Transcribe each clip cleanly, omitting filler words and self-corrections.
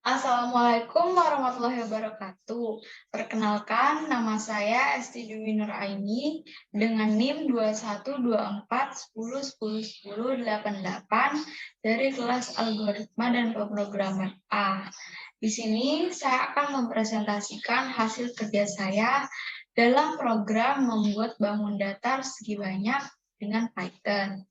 Assalamualaikum warahmatullahi wabarakatuh. Perkenalkan, nama saya Esti Dewi Nuraini dengan NIM 212410101088 dari kelas Algoritma dan Pemrograman A. Di sini saya akan mempresentasikan hasil kerja saya dalam program membuat bangun datar segi banyak dengan Python.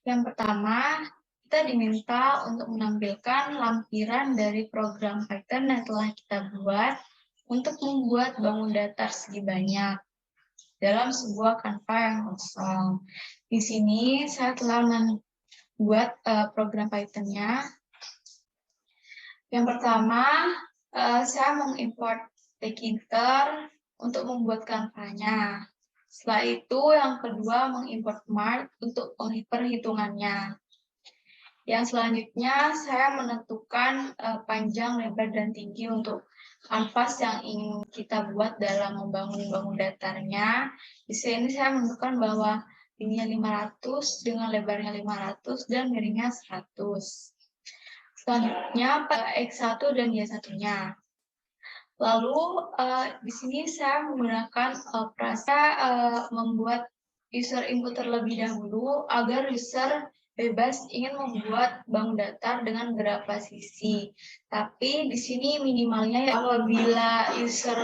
Yang pertama, kita diminta untuk menampilkan lampiran dari program Python yang telah kita buat untuk membuat bangun datar segi banyak dalam sebuah Canva yang kosong. Di sini saya telah membuat program Python-nya. Yang pertama, saya mengimport tkinter untuk membuat Canva-nya. Setelah itu, yang kedua mengimport Mart untuk perhitungannya. Yang selanjutnya, saya menentukan panjang, lebar, dan tinggi untuk kanvas yang ingin kita buat dalam membangun bangun datarnya. Di sini saya menentukan bahwa tingginya 500 dengan lebarnya 500 dan miringnya 100. Selanjutnya, X1 dan Y1-nya. Lalu, di sini saya menggunakan membuat user input terlebih dahulu agar user bebas ingin membuat bangun datar dengan berapa sisi. Tapi di sini minimalnya apabila user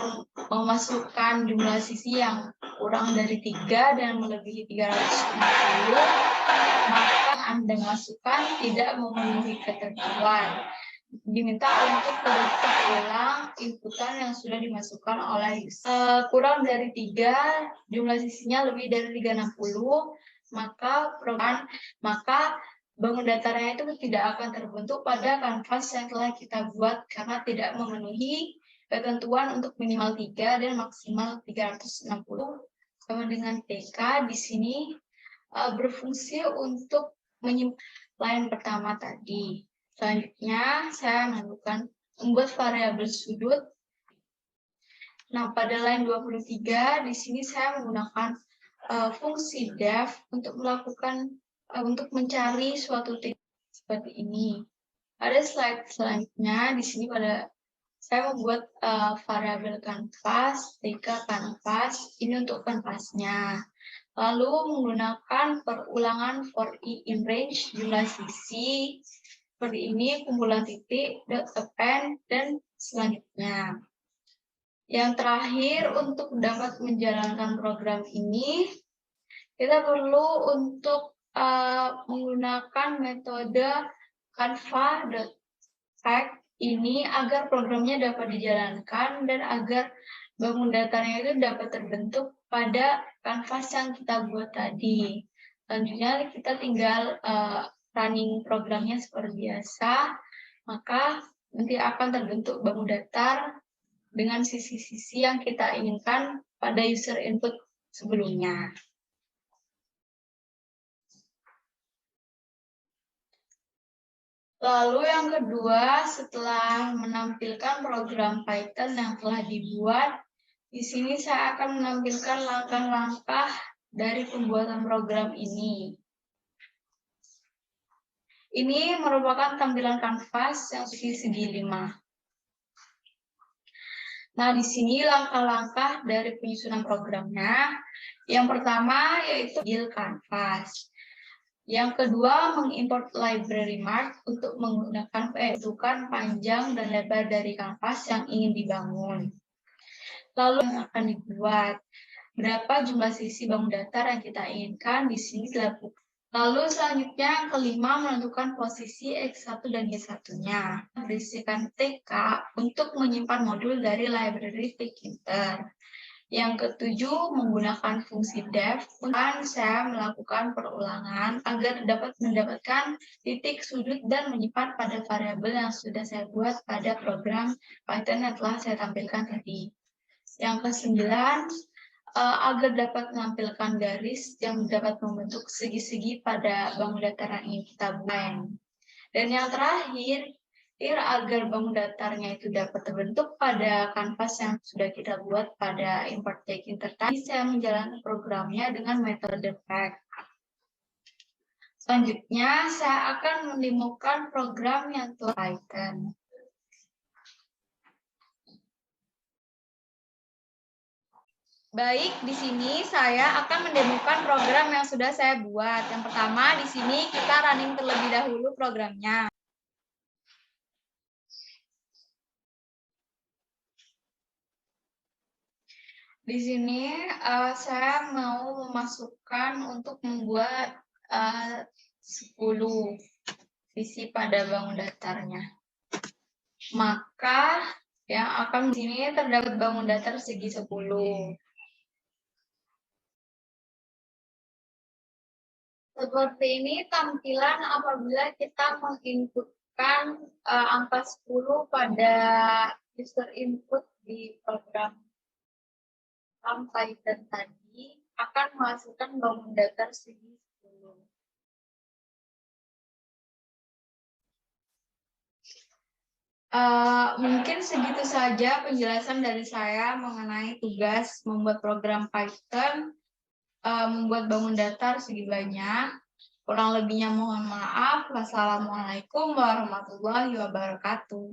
memasukkan jumlah sisi yang kurang dari 3 dan melebihi 360, maka Anda masukkan tidak memenuhi ketentuan. Diminta untuk merujuk ulang inputan yang sudah dimasukkan oleh user. Kurang dari 3, jumlah sisinya lebih dari 360, maka bangun datarnya itu tidak akan terbentuk pada kanvas yang telah kita buat karena tidak memenuhi ketentuan untuk minimal 3 dan maksimal 360. Sama dengan TK di sini berfungsi untuk menyimpan line pertama tadi. Selanjutnya, saya membuat variabel sudut. Nah, pada line 23, di sini saya menggunakan fungsi def untuk mencari suatu titik seperti ini. Pada slide selanjutnya, di sini saya membuat variabel kanvas, tk kanvas, ini untuk kanvasnya. Lalu menggunakan perulangan for i in range jumlah sisi, seperti ini, kumpulan titik, dot append, dan selanjutnya. Yang terakhir, untuk dapat menjalankan program ini, kita perlu untuk menggunakan metode canva.fact ini agar programnya dapat dijalankan dan agar bangun datarnya itu dapat terbentuk pada kanvas yang kita buat tadi. Selanjutnya kita tinggal running programnya seperti biasa, maka nanti akan terbentuk bangun datar dengan sisi-sisi yang kita inginkan pada user input sebelumnya. Lalu yang kedua, setelah menampilkan program Python yang telah dibuat, di sini saya akan menampilkan langkah-langkah dari pembuatan program ini. Ini merupakan tampilan kanvas yang segi 5. Nah, di sini langkah-langkah dari penyusunan programnya. Yang pertama yaitu build kanvas. Yang kedua, mengimport library Mart untuk menggunakan penentukan panjang dan lebar dari kanvas yang ingin dibangun. Lalu yang akan dibuat, berapa jumlah sisi bangun datar yang kita inginkan di sini dilakukan. Lalu selanjutnya yang kelima, menentukan posisi X1 dan Y1-nya. Berisikan TK untuk menyimpan modul dari library tkinter. Yang ketujuh, menggunakan fungsi def. Dan saya melakukan perulangan agar dapat mendapatkan titik sudut dan menyimpan pada variabel yang sudah saya buat pada program Python yang telah saya tampilkan tadi. Yang ke-9, agar dapat menampilkan garis yang dapat membentuk segi-segi pada bangun datar yang ingin kita buat. Dan yang terakhir, agar bangun datarnya itu dapat terbentuk pada kanvas yang sudah kita buat pada import tkinter tadi, saya menjalankan programnya dengan metode fact. Selanjutnya, saya akan mendemokan program yang telah Python. Baik, di sini saya akan mendemokan program yang sudah saya buat. Yang pertama, di sini kita running terlebih dahulu programnya. Di sini saya mau memasukkan untuk membuat 10 visi pada bangun datarnya. Maka yang akan di sini terdapat bangun datar segi 10. Seperti ini tampilan apabila kita menginputkan angka 10 pada user input di program Python tadi akan menghasilkan bangun datar segi 10. Mungkin segitu saja penjelasan dari saya mengenai tugas membuat program Python, membuat bangun datar segi banyak. Kurang lebihnya mohon maaf. Wassalamualaikum warahmatullahi wabarakatuh.